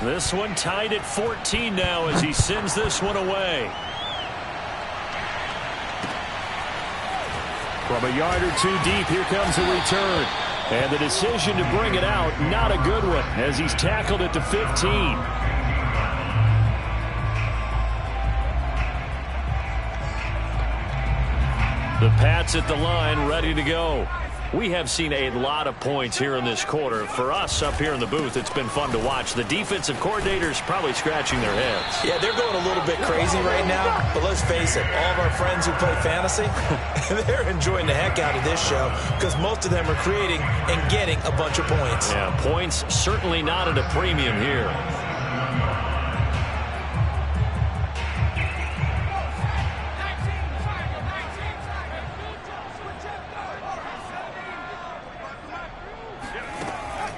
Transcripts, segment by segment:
This one tied at 14 now as he sends this one away. From a yard or two deep, here comes a return. And the decision to bring it out, not a good one, as he's tackled at the 15. The Pats at the line, ready to go. We have seen a lot of points here in this quarter. For us up here in the booth, it's been fun to watch. The defensive coordinators probably scratching their heads. Yeah, they're going a little bit crazy right now. But let's face it, all of our friends who play fantasy, they're enjoying the heck out of this show because most of them are creating and getting a bunch of points. Yeah, points certainly not at a premium here.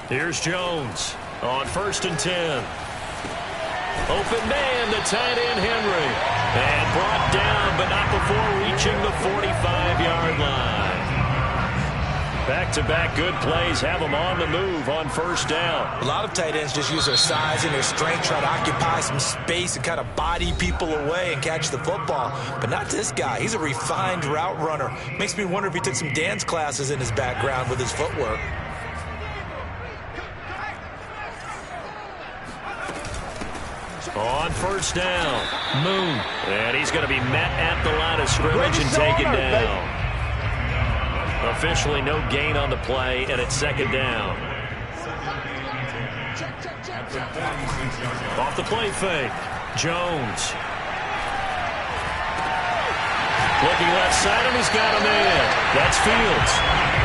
Here's Jones on 1st and 10. Open man, the tight end Henry. And brought down, but not before reaching the 45-yard line. Back-to-back good plays have them on the move on 1st down. A lot of tight ends just use their size and their strength, try to occupy some space and kind of body people away and catch the football. But not this guy. He's a refined route runner. Makes me wonder if he took some dance classes in his background with his footwork. On 1st down, Moon. And he's going to be met at the line of scrimmage and taken down. Officially no gain on the play, and it's 2nd down. Off the play fake, Jones. Looking left side, and he's got him in. That's Fields.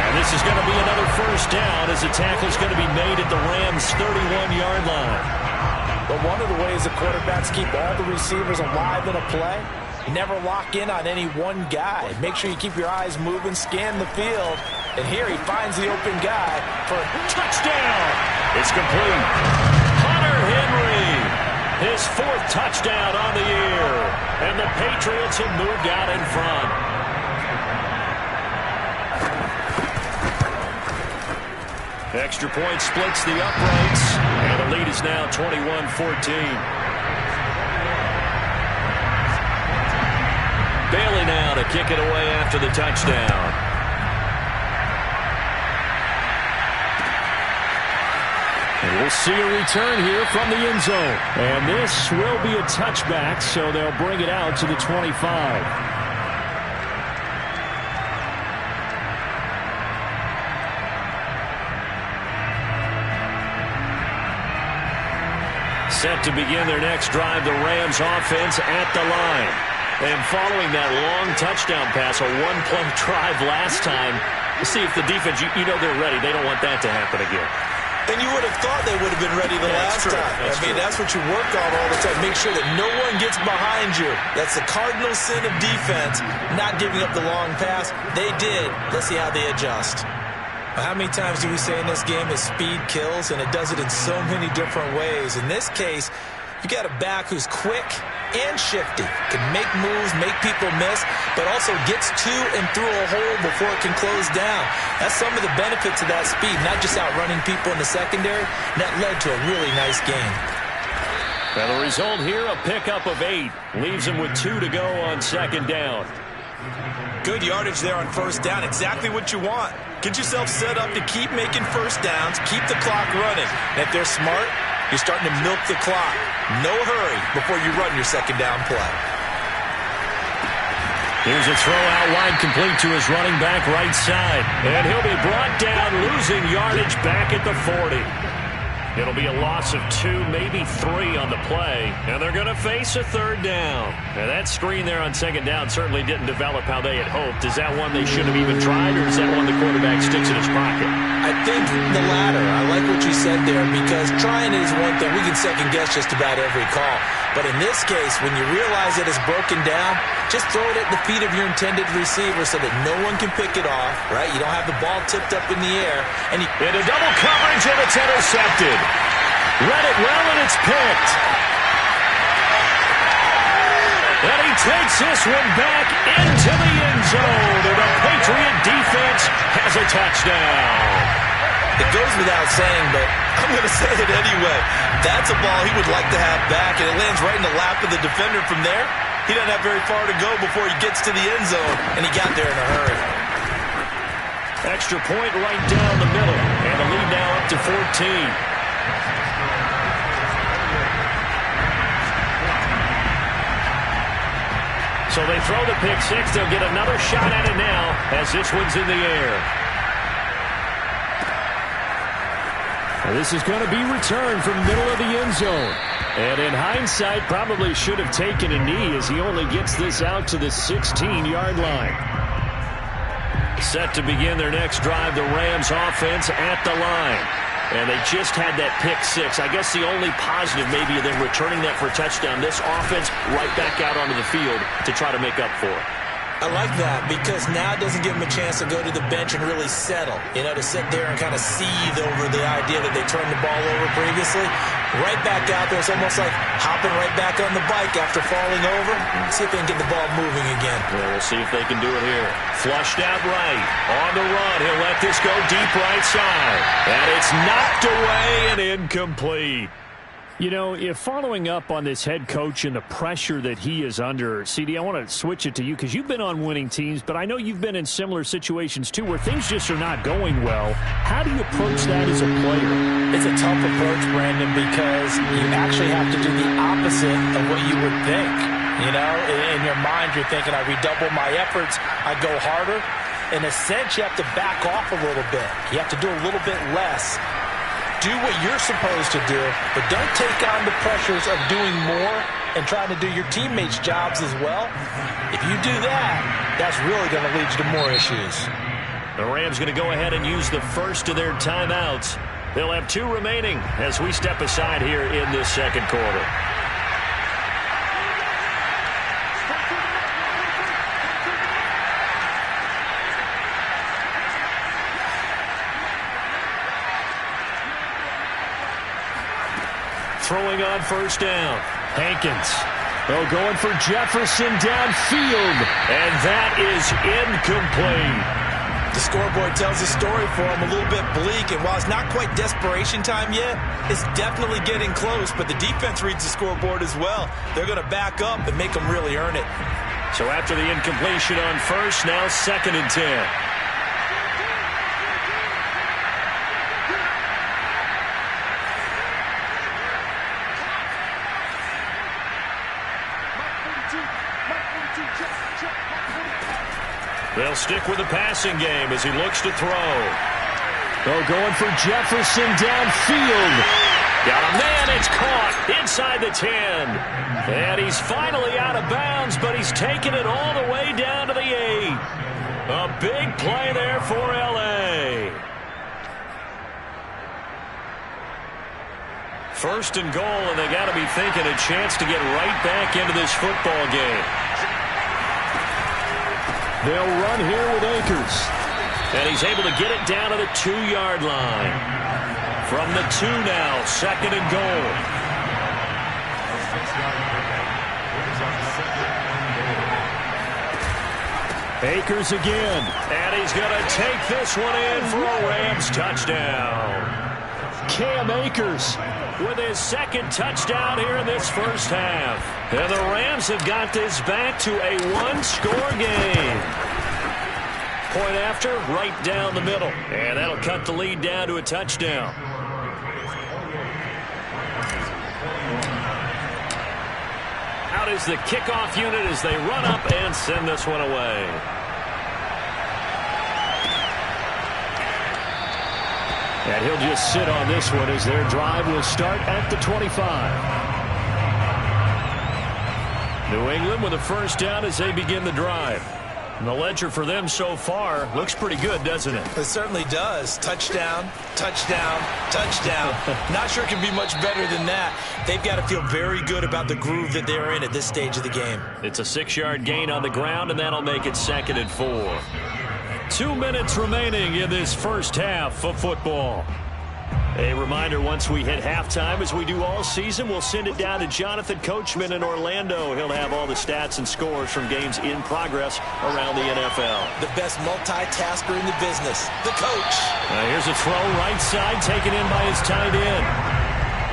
And this is going to be another 1st down as the tackle is going to be made at the Rams' 31-yard line. But one of the ways the quarterbacks keep all the receivers alive in a play, never lock in on any one guy. Make sure you keep your eyes moving, scan the field. And here he finds the open guy for a touchdown. It's complete. Hunter Henry, his 4th touchdown on the year. And the Patriots have moved out in front. Extra point splits the uprights, and the lead is now 21-14. Bailey now to kick it away after the touchdown. And we'll see a return here from the end zone. And this will be a touchback, so they'll bring it out to the 25. Set to begin their next drive, the Rams offense at the line. And following that long touchdown pass, a one-play drive last time, see if the defense, you know they're ready. They don't want that to happen again. And you would have thought they would have been ready the last time. That's what you work on all the time. Make sure that no one gets behind you. That's the cardinal sin of defense, not giving up the long pass. They did. Let's see how they adjust. How many times do we say in this game that speed kills, and it does it in so many different ways? In this case, you got a back who's quick and shifty, can make moves, make people miss, but also gets to and through a hole before it can close down. That's some of the benefits of that speed, not just outrunning people in the secondary. That led to a really nice game. Well, the result here, a pickup of 8. Leaves him with 2 to go on 2nd down. Good yardage there on 1st down. Exactly what you want. Get yourself set up to keep making 1st downs, keep the clock running. And if they're smart, you're starting to milk the clock. No hurry before you run your 2nd down play. Here's a throw out wide, complete to his running back right side. And he'll be brought down, losing yardage back at the 40. It'll be a loss of 2, maybe 3 on the play. And they're going to face a 3rd down. Now that screen there on 2nd down certainly didn't develop how they had hoped. Is that one they should have even tried, or is that one the quarterback sticks in his pocket? I think the latter. I like what you said there, because trying is one thing. We can second guess just about every call. But in this case, when you realize that it's broken down, just throw it at the feet of your intended receiver so that no one can pick it off, right? You don't have the ball tipped up in the air. And into double coverage, and it's intercepted. Read it well, and it's picked. And he takes this one back into the end zone, and the Patriot defense has a touchdown. It goes without saying, but I'm going to say it anyway. That's a ball he would like to have back, and it lands right in the lap of the defender from there. He doesn't have very far to go before he gets to the end zone, and he got there in a hurry. Extra point right down the middle, and the lead now up to 14. So they throw the pick six. They'll get another shot at it now as this one's in the air. Well, this is going to be returned from middle of the end zone. And in hindsight, probably should have taken a knee as he only gets this out to the 16-yard line. Set to begin their next drive, the Rams offense at the line. And they just had that pick six. I guess the only positive maybe of them returning that for a touchdown. This offense right back out onto the field to try to make up for it. I like that because now it doesn't give them a chance to go to the bench and really settle. You know, to sit there and kind of seethe over the idea that they turned the ball over previously. Right back out there. It's almost like hopping right back on the bike after falling over. See if they can get the ball moving again. Well, we'll see if they can do it here. Flushed out right. On the run. He'll let this go deep right side. And it's knocked away and incomplete. You know, if following up on this head coach and the pressure that he is under, CD, I want to switch it to you because you've been on winning teams, but I know you've been in similar situations too where things just are not going well. How do you approach that as a player? It's a tough approach, Brandon, because you actually have to do the opposite of what you would think. You know, in your mind, you're thinking, I redouble my efforts, I go harder. In a sense, you have to back off a little bit. You have to do a little bit less. Do what you're supposed to do, but don't take on the pressures of doing more and trying to do your teammates' jobs as well. If you do that, that's really going to lead you to more issues. The Rams going to go ahead and use the first of their timeouts. They'll have 2 remaining as we step aside here in this second quarter. Throwing on first down. Hankins. Oh, going for Jefferson downfield. And that is incomplete. The scoreboard tells a story for him, a little bit bleak. And while it's not quite desperation time yet, it's definitely getting close. But the defense reads the scoreboard as well. They're going to back up and make them really earn it. So after the incompletion on first, now 2nd and 10. They'll stick with the passing game as he looks to throw. Oh, going for Jefferson downfield. Got a man, it's caught inside the 10. And he's finally out of bounds, but he's taken it all the way down to the 8. A big play there for L.A. First and goal, and they got to be thinking a chance to get right back into this football game. They'll run here with Akers. And he's able to get it down to the 2-yard line. From the 2 now, 2nd and goal. Akers again. And he's going to take this one in for a Rams touchdown. Cam Akers with his 2nd touchdown here in this first half. And the Rams have got this back to a 1-score game. Point after, right down the middle. And that'll cut the lead down to a touchdown. Out is the kickoff unit as they run up and send this one away. And he'll just sit on this one as their drive will start at the 25. New England with a first down as they begin the drive. And the ledger for them so far looks pretty good, doesn't it? It certainly does. Touchdown, touchdown, touchdown. Not sure it can be much better than that. They've got to feel very good about the groove that they're in at this stage of the game. It's a 6-yard gain on the ground, and that'll make it 2nd and 4. 2 minutes remaining in this first half of football. A reminder, once we hit halftime, as we do all season, we'll send it down to Jonathan Coachman in Orlando. He'll have all the stats and scores from games in progress around the NFL. The best multitasker in the business, the coach. Here's a throw right side, taken in by his tight end.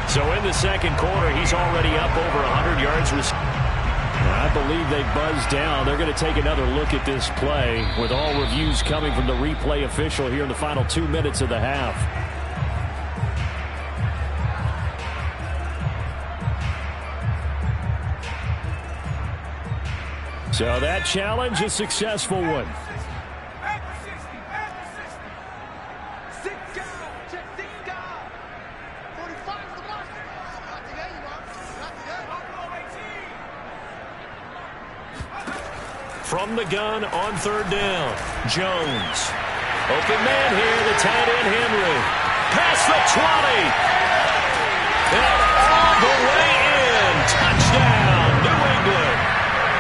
So in the second quarter, he's already up over 100 yards. I believe they buzzed down. They're going to take another look at this play with all reviews coming from the replay official here in the final 2 minutes of the half. So that challenge, a successful one. From the gun on third down, Jones. Open man here, the tight end Henry. Past the 20. And all the way in. Touchdown, New England.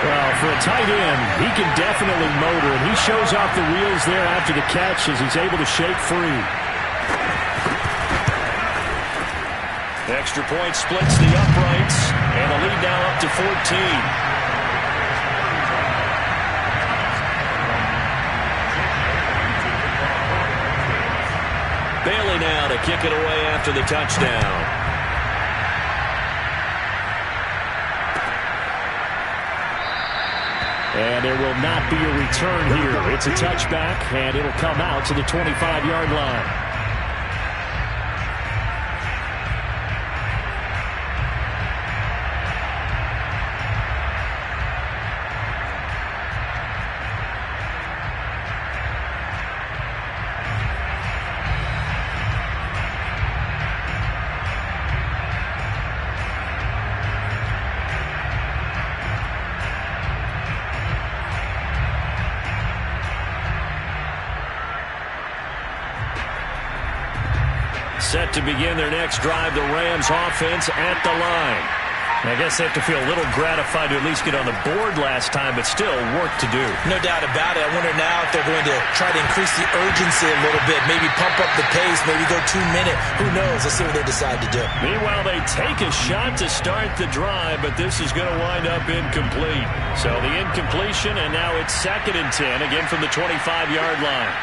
Well, for a tight end, he can definitely motor, and he shows off the wheels there after the catch as he's able to shake free. The extra point splits the uprights, and the lead now up to 14. Bailey now to kick it away after the touchdown. And there will not be a return here. It's a touchback, and it'll come out to the 25-yard line. Set to begin their next drive, the Rams offense at the line. I guess they have to feel a little gratified to at least get on the board last time, but still work to do. No doubt about it. I wonder now if they're going to try to increase the urgency a little bit, maybe pump up the pace, maybe go 2 minute. Who knows? Let's see what they decide to do. Meanwhile, they take a shot to start the drive, but this is going to wind up incomplete. So the incompletion, and now it's 2nd and 10, again from the 25-yard line.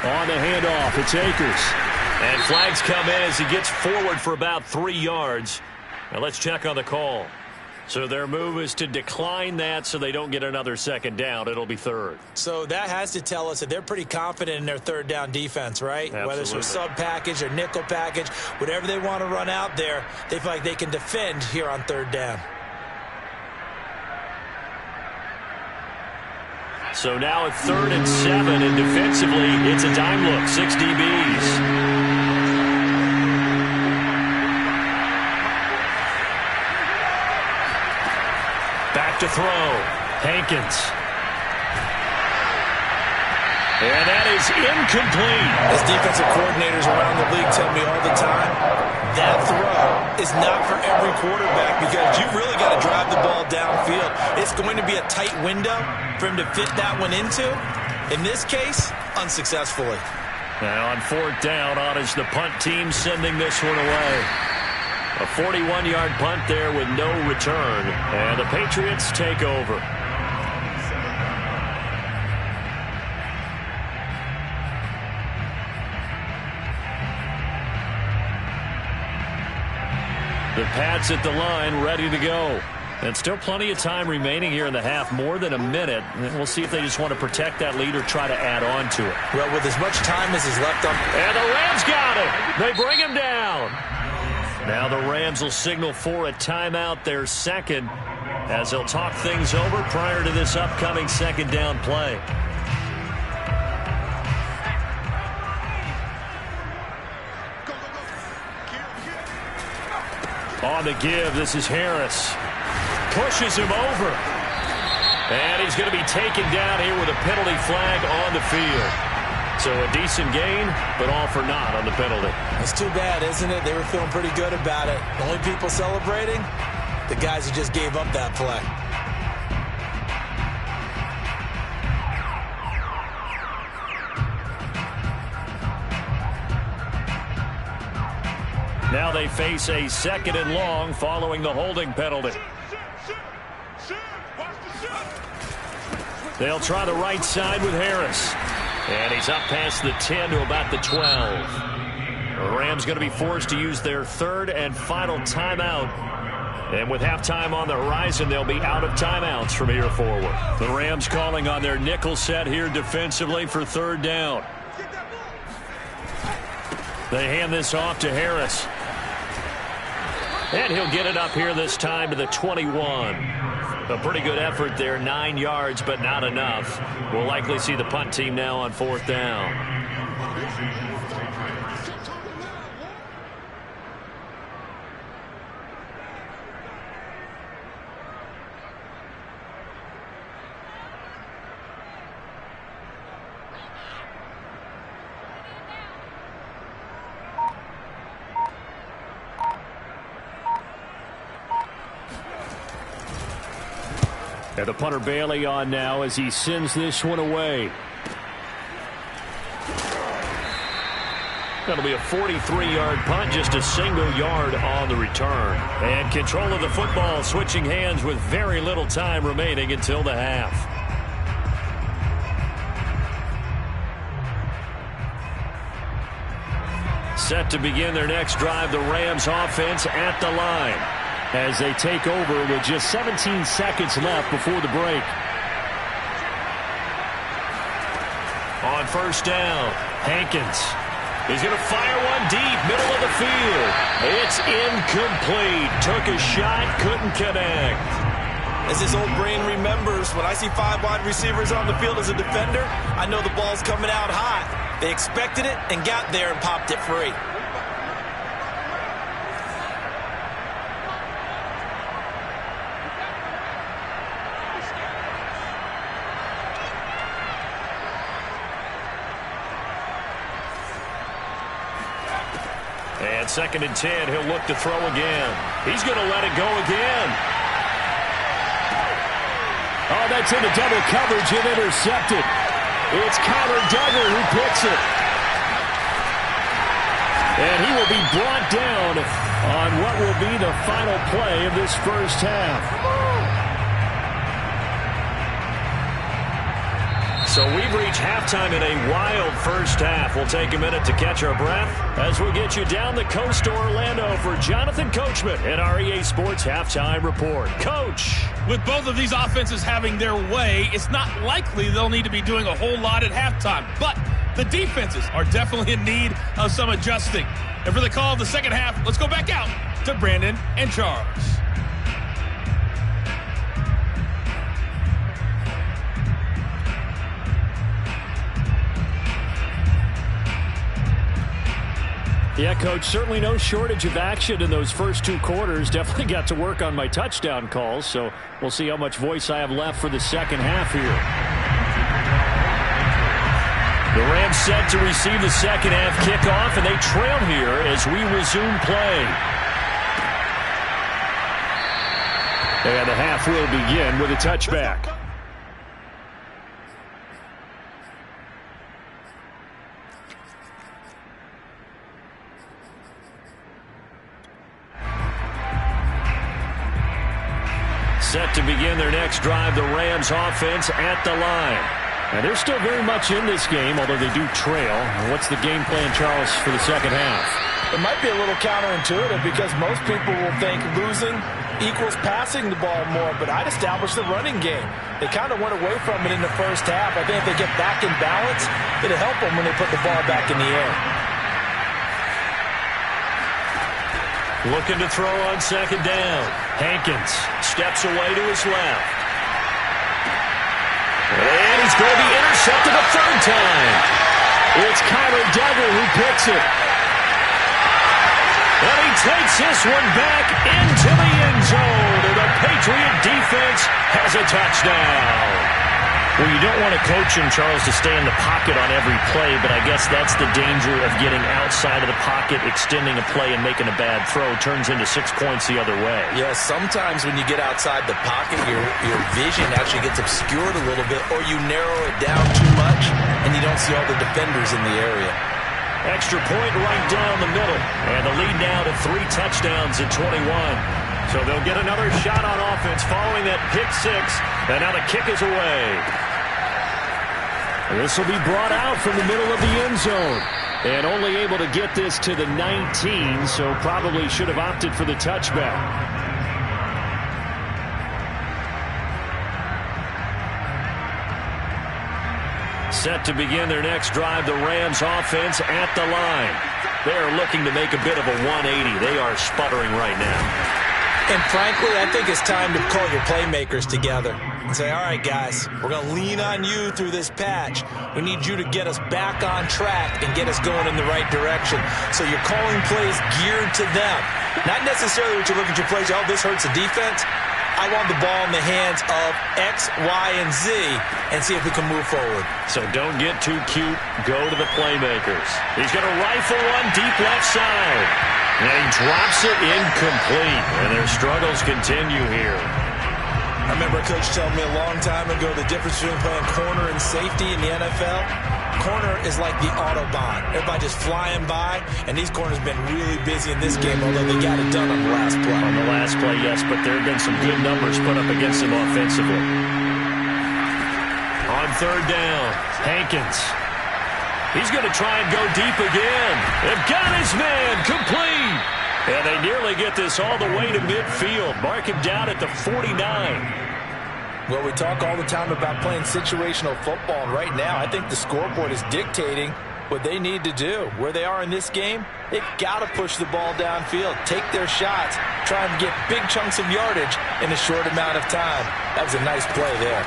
On the handoff, it's Akers. And flags come in as he gets forward for about 3 yards. Now let's check on the call. So their move is to decline that so they don't get another second down. It'll be 3rd. So that has to tell us that they're pretty confident in their third down defense, right? Absolutely. Whether it's a sub package or nickel package, whatever they want to run out there, they feel like they can defend here on 3rd down. So now it's 3rd and 7, and defensively, it's a dime look, 6 DBs. Back to throw, Hankins. And that is incomplete. As defensive coordinators around the league tell me all the time, that throw is not for every quarterback because you really got to drive the ball downfield. It's going to be a tight window for him to fit that one into. In this case, unsuccessfully. Now on 4th down, on is the punt team sending this one away. A 41-yard punt there with no return. And the Patriots take over. The Pats at the line, ready to go. And still plenty of time remaining here in the half, more than a minute. And we'll see if they just want to protect that lead or try to add on to it. Well, with as much time as is left on. And the Rams got him. They bring him down. Now the Rams will signal for a timeout, their second, as they'll talk things over prior to this upcoming 2nd down play. On the give, this is Harris. Pushes him over. And he's going to be taken down here with a penalty flag on the field. So a decent gain, but all for naught on the penalty. That's too bad, isn't it? They were feeling pretty good about it. The only people celebrating, the guys who just gave up that play. Now they face a 2nd and long following the holding penalty. They'll try the right side with Harris. And he's up past the 10 to about the 12. The Rams going to be forced to use their 3rd and final timeout. And with halftime on the horizon, they'll be out of timeouts from here forward. The Rams calling on their nickel set here defensively for 3rd down. They hand this off to Harris. And he'll get it up here this time to the 21. A pretty good effort there, 9 yards, but not enough. We'll likely see the punt team now on 4th down. And the punter Bailey on now as he sends this one away. That'll be a 43-yard punt, just a single yard on the return. And control of the football switching hands with very little time remaining until the half. Set to begin their next drive, the Rams offense at the line, as they take over with just 17 seconds left before the break. On 1st down, Hankins is going to fire one deep, middle of the field. It's incomplete. Took a shot, couldn't connect. As his old brain remembers, when I see 5 wide receivers on the field as a defender, I know the ball's coming out hot. They expected it and got there and popped it free. And 2nd and 10, he'll look to throw again. He's going to let it go again. Oh, that's into double coverage and intercepted. It's Connor Duggar who picks it. And he will be brought down on what will be the final play of this first half. So we've reached halftime in a wild first half. We'll take a minute to catch our breath as we get you down the coast to Orlando for Jonathan Coachman at our EA Sports Halftime Report. Coach. With both of these offenses having their way, it's not likely they'll need to be doing a whole lot at halftime. But the defenses are definitely in need of some adjusting. And for the call of the second half, let's go back out to Brandon and Charles. Yeah, Coach, certainly no shortage of action in those first 2 quarters. Definitely got to work on my touchdown calls, so we'll see how much voice I have left for the second half here. The Rams set to receive the second half kickoff, and they trail here as we resume play. And the half will begin with a touchback. Set to begin their next drive, the Rams offense at the line. And they're still very much in this game, although they do trail. What's the game plan, Charles, for the second half? It might be a little counterintuitive because most people will think losing equals passing the ball more, but I'd establish the running game. They kind of went away from it in the first half. I think if they get back in balance, it'll help them when they put the ball back in the air. Looking to throw on second down. Hankins steps away to his left. And he's going to be intercepted a 3rd time. It's Connor Duggar who picks it. And he takes this one back into the end zone. And the Patriot defense has a touchdown. Well, you don't want to coach him, Charles, to stay in the pocket on every play, but I guess that's the danger of getting outside of the pocket, extending a play, and making a bad throw. Turns into 6 points the other way. Yeah, sometimes when you get outside the pocket, your vision actually gets obscured a little bit, or you narrow it down too much, and you don't see all the defenders in the area. Extra point right down the middle, and the lead now to 3 touchdowns at 21. So they'll get another shot on offense following that pick 6, and now the kick is away. This will be brought out from the middle of the end zone. And only able to get this to the 19, so probably should have opted for the touchback. Set to begin their next drive, the Rams offense at the line. They're looking to make a bit of a 180. They are sputtering right now. And frankly, I think it's time to call your playmakers together and say, all right, guys, we're going to lean on you through this patch. We need you to get us back on track and get us going in the right direction. So you're calling plays geared to them. Not necessarily what you look at your plays, oh, this hurts the defense. I want the ball in the hands of X, Y, and Z and see if we can move forward. So don't get too cute. Go to the playmakers. He's going to rifle one deep left side. And he drops it incomplete. And their struggles continue here. I remember a coach telling me a long time ago the difference between playing corner and safety in the NFL. Corner is like the Autobahn. Everybody just flying by, and these corners have been really busy in this game, although they got it done on the last play. On the last play, yes, but there have been some good numbers put up against him offensively. On third down, Hankins. He's going to try and go deep again. They've got his man complete. And they nearly get this all the way to midfield. Mark him down at the 49. Well, we talk all the time about playing situational football, and right now I think the scoreboard is dictating what they need to do. Where they are in this game, they've got to push the ball downfield, take their shots, try and get big chunks of yardage in a short amount of time. That was a nice play there.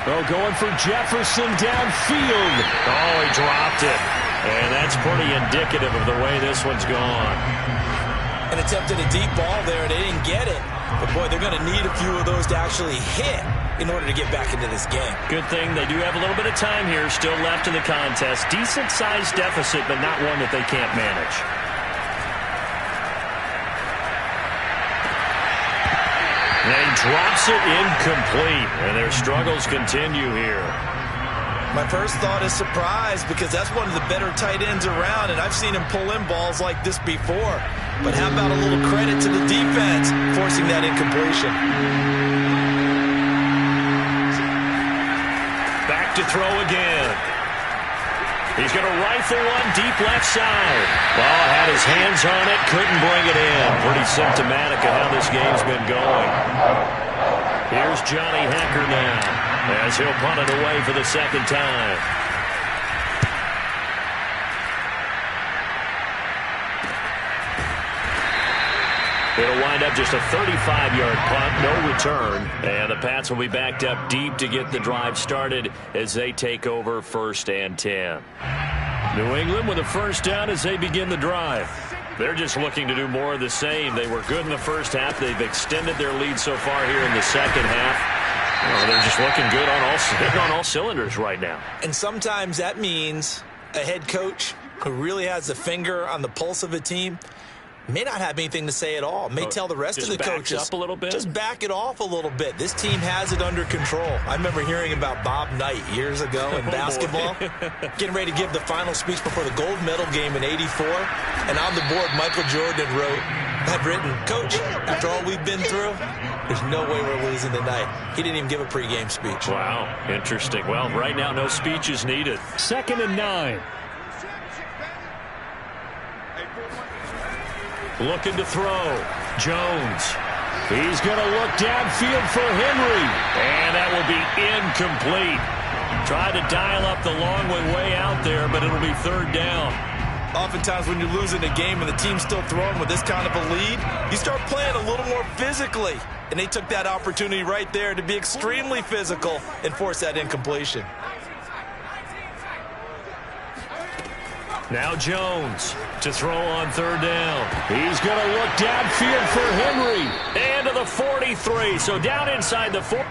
Oh, going for Jefferson downfield. Oh, he dropped it. And that's pretty indicative of the way this one's gone. And attempted a deep ball there. They didn't get it. But, boy, they're going to need a few of those to actually hit in order to get back into this game. Good thing they do have a little bit of time here still left in the contest. Decent-sized deficit, but not one that they can't manage. And he drops it incomplete, and their struggles continue here. My first thought is surprise because that's one of the better tight ends around, and I've seen him pull in balls like this before. But how about a little credit to the defense forcing that incompletion? Back to throw again. He's going to rifle one deep left side. Well, had his hands on it, couldn't bring it in. Pretty symptomatic of how this game's been going. Here's Johnny Hecker now as he'll punt it away for the second time. It'll wind up just a 35-yard punt, no return. And the Pats will be backed up deep to get the drive started as they take over 1st and 10. New England with a first down as they begin the drive. They're just looking to do more of the same. They were good in the first half. They've extended their lead so far here in the second half. Oh, they're just looking good on all cylinders right now. And sometimes that means a head coach who really has a finger on the pulse of a team may not have anything to say at all. May tell the rest of the coaches, up a little bit. Just back it off a little bit. This team has it under control. I remember hearing about Bob Knight years ago in basketball, getting ready to give the final speech before the gold medal game in '84. And on the board, Michael Jordan had written, "Coach, after all we've been through, there's no way we're losing tonight." He didn't even give a pregame speech. Wow, interesting. Well, right now, no speech is needed. 2nd and 9. Looking to throw. Jones. He's going to look downfield for Henry. And that will be incomplete. Tried to dial up the long way out there, but it'll be 3rd down. Oftentimes when you're losing a game and the team's still throwing with this kind of a lead, you start playing a little more physically. And they took that opportunity right there to be extremely physical and force that incompletion. Now Jones to throw on third down. He's going to look downfield for Henry. And to the 43. So down inside the 4.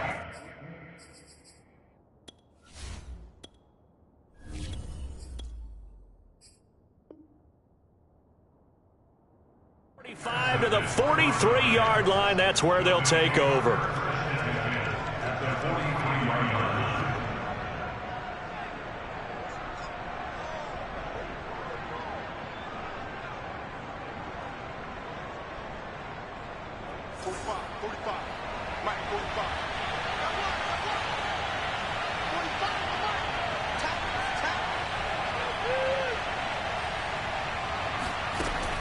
To the 43-yard line. That's where they'll take over.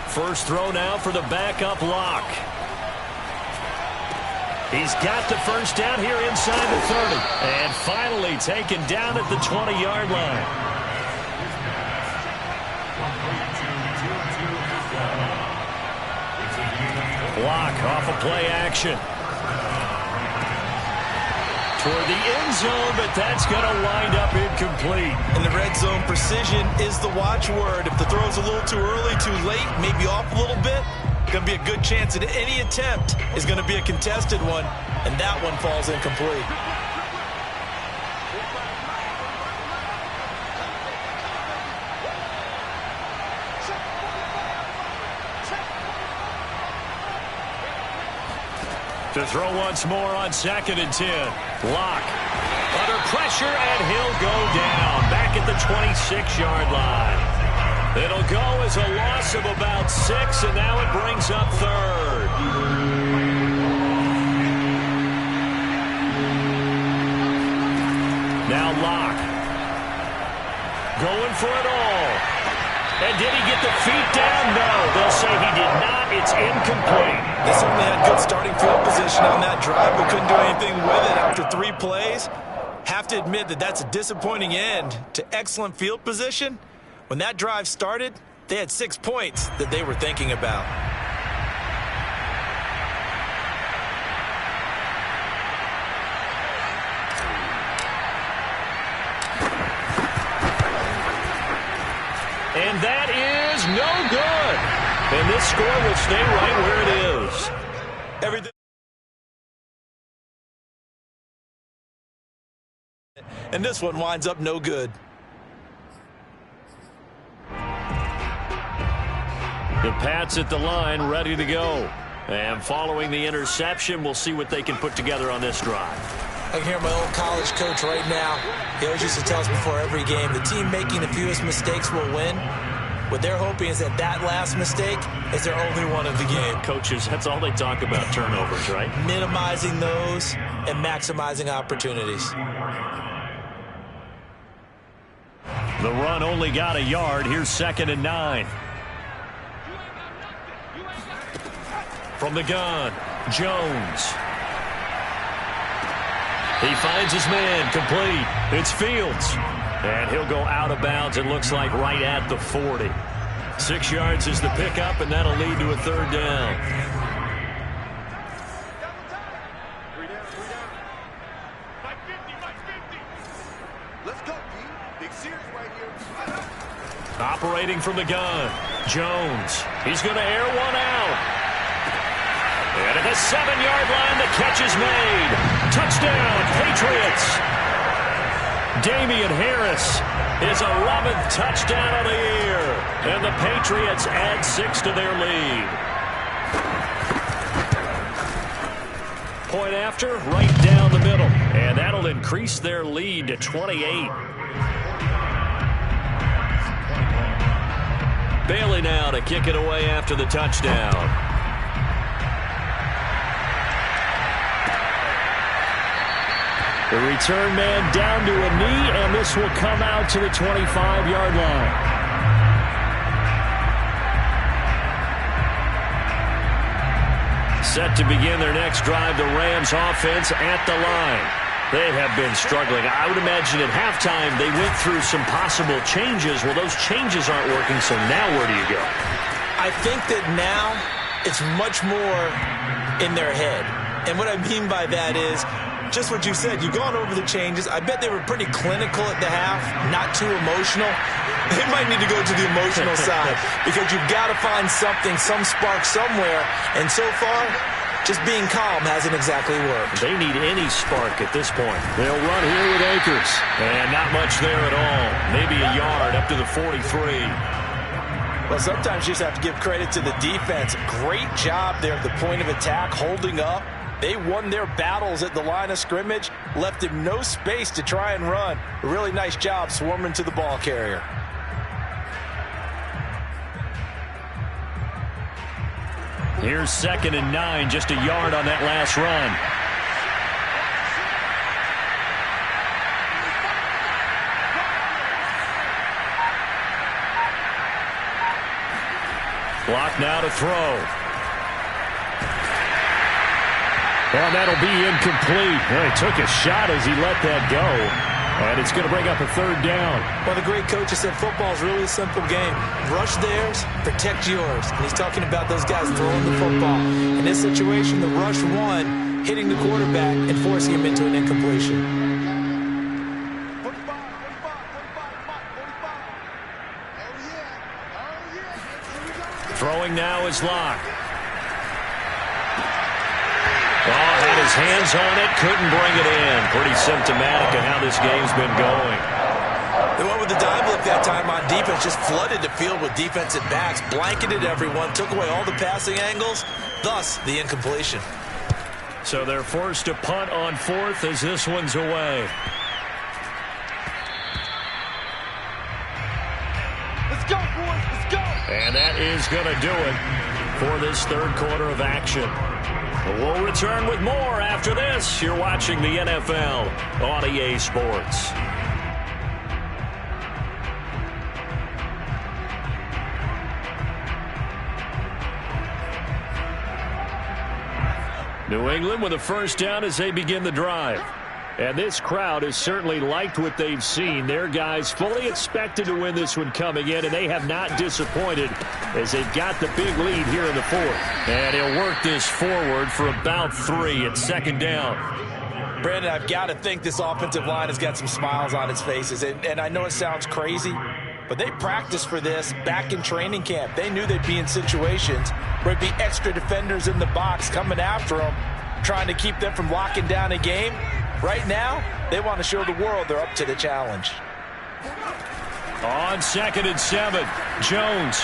First throw now for the backup lock. He's got the first down here inside the 30. And finally taken down at the 20-yard line. Block off of play action. Toward the end zone, but that's going to wind up incomplete. In the red zone, precision is the watchword. If the throw's a little too early, too late, maybe off a little bit, going to be a good chance that any attempt is going to be a contested one, and that one falls incomplete. To throw once more on 2nd and 10. Lock under pressure, and he'll go down back at the 26-yard line. It'll go as a loss of about 6, and now it brings up 3rd. Now Lock going for it all. And did he get the feet down? No, they'll say he did not. It's incomplete. They certainly had good starting field position on that drive, but couldn't do anything with it after 3 plays. Have to admit that that's a disappointing end to excellent field position. When that drive started, they had 6 points that they were thinking about. And that is no good. And this score will stay right where it is. Everything. And this one winds up no good. The Pats at the line, ready to go. And following the interception, we'll see what they can put together on this drive. I can hear my old college coach right now. He always used to tell us before every game, the team making the fewest mistakes will win. What they're hoping is that that last mistake is their only one of the game. Coaches, that's all they talk about, turnovers, right? Minimizing those and maximizing opportunities. The run only got a yard. Here's 2nd and 9. From the gun, Jones. He finds his man, complete. It's Fields. And he'll go out of bounds, it looks like right at the 40. 6 yards is the pickup, and that'll lead to a 3rd down. Let's go, D. Big series right here. Operating from the gun, Jones. He's going to air one out. And at the 7-yard line, the catch is made. Touchdown, Patriots. Damian Harris, his 11th touchdown of the year. And the Patriots add 6 to their lead. Point after, right down the middle. And that'll increase their lead to 28. Bailey now to kick it away after the touchdown. The return man down to a knee, and this will come out to the 25-yard line. Set to begin their next drive, the Rams offense at the line. They have been struggling. I would imagine at halftime they went through some possible changes. Well, those changes aren't working, so now where do you go? I think that now it's much more in their head. And what I mean by that is just what you said. You've gone over the changes. I bet they were pretty clinical at the half, not too emotional. They might need to go to the emotional side because you've got to find something, some spark somewhere. And so far, just being calm hasn't exactly worked. They need any spark at this point. They'll run here with Akers. And not much there at all. Maybe a yard up to the 43. Well, sometimes you just have to give credit to the defense. Great job there at the point of attack, holding up. They won their battles at the line of scrimmage, left him no space to try and run. A really nice job swarming to the ball carrier. Here's 2nd and 9, just a yard on that last run. Block now to throw. And that'll be incomplete. Well, he took a shot as he let that go. And it's going to bring up a 3rd down. Well, the great coach has said football is really a simple game. Rush theirs, protect yours. And he's talking about those guys throwing the football. In this situation, the rush one, hitting the quarterback and forcing him into an incompletion. 45, 45, 45. Throwing now is Locke. Oh, had his hands on it, couldn't bring it in. Pretty symptomatic of how this game's been going. They went with the dime look that time on defense, just flooded the field with defensive backs, blanketed everyone, took away all the passing angles, thus the incompletion. So they're forced to punt on 4th as this one's away. Let's go, boys. Let's go. And that is going to do it for this 3rd quarter of action. We'll return with more after this. You're watching the NFL on EA Sports. New England with a 1st down as they begin the drive. And this crowd has certainly liked what they've seen. Their guys fully expected to win this one coming in, and they have not disappointed as they've got the big lead here in the 4th. And he'll work this forward for about 3 at 2nd down. Brandon, I've got to think this offensive line has got some smiles on its faces. And I know it sounds crazy, but they practiced for this back in training camp. They knew they'd be in situations where it'd be extra defenders in the box coming after them, trying to keep them from locking down a game. Right now, they want to show the world they're up to the challenge. On 2nd and 7, Jones.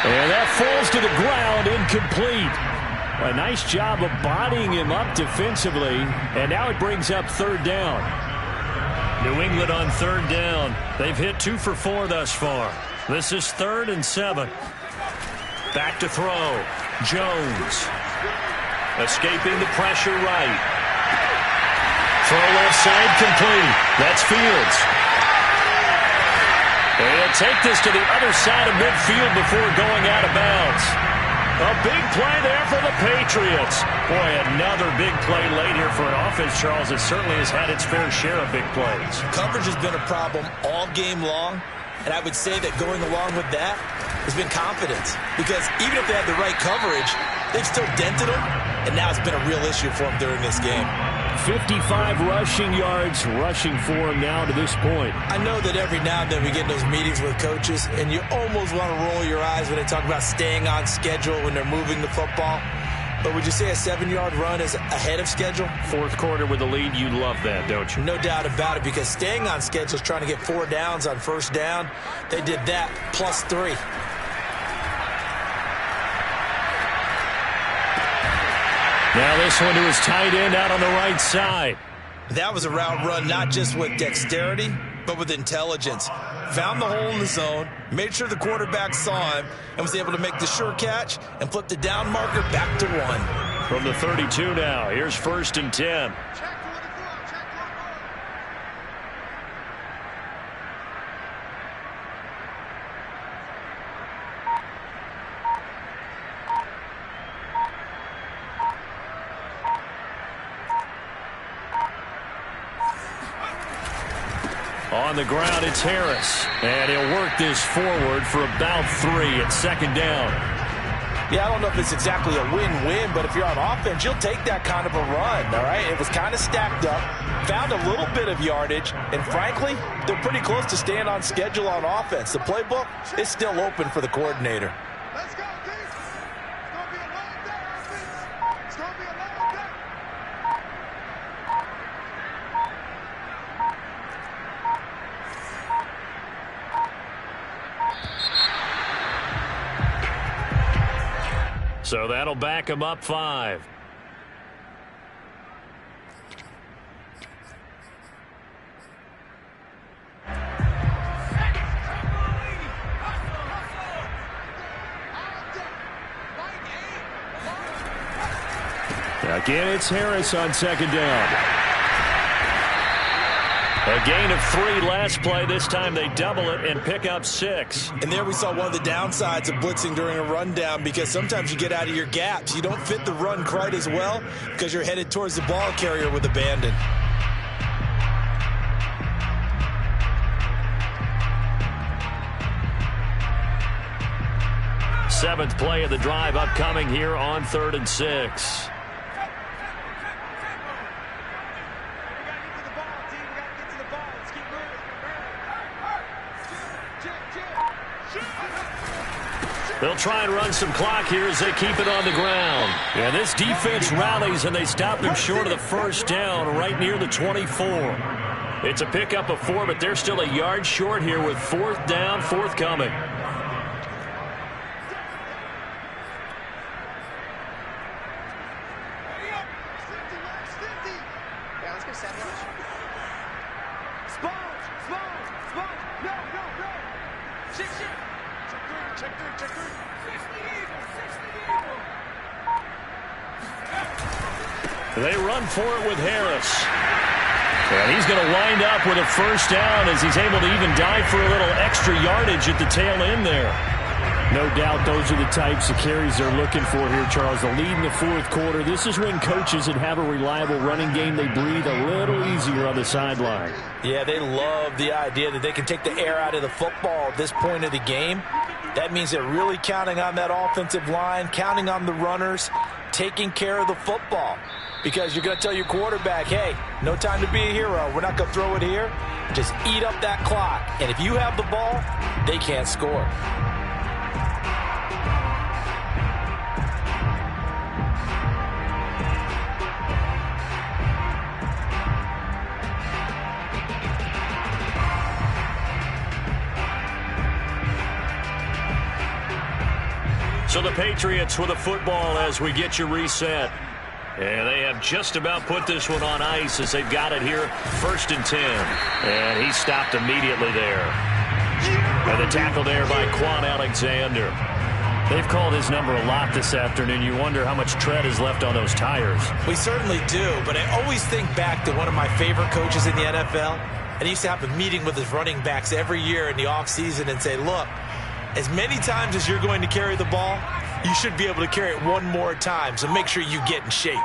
And that falls to the ground, incomplete. A nice job of bodying him up defensively, and now it brings up 3rd down. New England on 3rd down. They've hit 2 for 4 thus far. This is 3rd and 7. Back to throw. Jones. Escaping the pressure right. Throw left side complete. That's Fields. And take this to the other side of midfield before going out of bounds. A big play there for the Patriots. Boy, another big play late here for an offense, Charles, that certainly has had its fair share of big plays. Coverage has been a problem all game long, and I would say that going along with that has been confidence. Because even if they had the right coverage, they've still dented them, and now it's been a real issue for them during this game. 55 rushing yards rushing for him now to this point. I know that every now and then we get in those meetings with coaches, and you almost want to roll your eyes when they talk about staying on schedule when they're moving the football. But would you say a 7-yard run is ahead of schedule? 4th quarter with the lead, you love that, don't you? No doubt about it, because staying on schedule is trying to get 4 downs on 1st down. They did that plus 3. Now this one to his tight end out on the right side. That was a route run not just with dexterity, but with intelligence. Found the hole in the zone, made sure the quarterback saw him, and was able to make the sure catch and flip the down marker back to 1. From the 32 now, here's 1st and 10. On the ground, it's Harris. And he'll work this forward for about 3 at 2nd down. Yeah, I don't know if it's exactly a win-win, but if you're on offense, you'll take that kind of a run, all right? It was kind of stacked up, found a little bit of yardage, and frankly, they're pretty close to staying on schedule on offense. The playbook is still open for the coordinator. Let's go, D. It's going to be a long day, offense. It's going to be a long day. So that'll back him up 5. Again, it's Harris on 2nd down. A gain of 3 last play. This time they double it and pick up 6. And there we saw one of the downsides of blitzing during a rundown, because sometimes you get out of your gaps. You don't fit the run quite as well because you're headed towards the ball carrier with abandon. Seventh play of the drive upcoming here on 3rd and 6. They'll try and run some clock here as they keep it on the ground. And this defense rallies, and they stop them short of the first down right near the 24. It's a pickup of 4, but they're still a yard short here with 4th down, forthcoming. They run for it with Harris. And he's going to wind up with a first down as he's able to even dive for a little extra yardage at the tail end there. No doubt those are the types of carries they're looking for here, Charles. The lead in the 4th quarter. This is when coaches that have a reliable running game, they breathe a little easier on the sideline. Yeah, they love the idea that they can take the air out of the football at this point of the game. That means they're really counting on that offensive line, counting on the runners, taking care of the football. Because you're going to tell your quarterback, hey, no time to be a hero. We're not going to throw it here. Just eat up that clock. And if you have the ball, they can't score. So the Patriots with a football as we get you reset. And they have just about put this one on ice as they've got it here, 1st and 10. And he stopped immediately there. And the tackle there by Quan Alexander. They've called his number a lot this afternoon. You wonder how much tread is left on those tires. We certainly do, but I always think back to one of my favorite coaches in the NFL. And he used to have a meeting with his running backs every year in the offseason and say, look, as many times as you're going to carry the ball, you should be able to carry it one more time, so make sure you get in shape.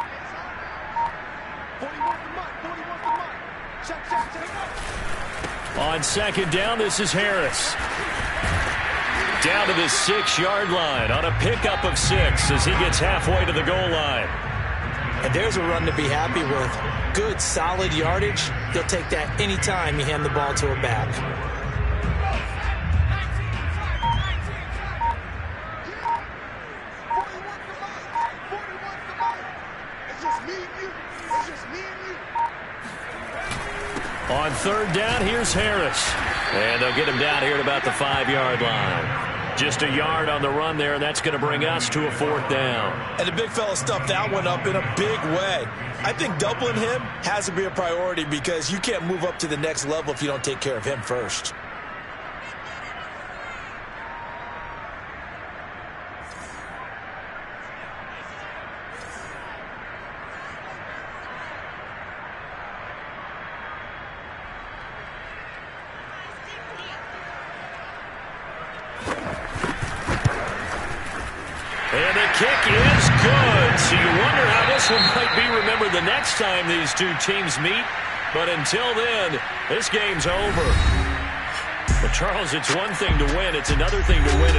On 2nd down, this is Harris. Down to the 6-yard line on a pickup of 6 as he gets halfway to the goal line. And there's a run to be happy with. Good, solid yardage. He'll take that anytime you hand the ball to a back. On 3rd down, here's Harris. And they'll get him down here at about the 5-yard line. Just a yard on the run there, and that's going to bring us to a 4th down. And the big fella stuffed that one up in a big way. I think doubling him has to be a priority because you can't move up to the next level if you don't take care of him first. And the kick is good. So you wonder how this one might be remembered the next time these two teams meet. But until then, this game's over. But Charles, it's one thing to win. It's another thing to win it.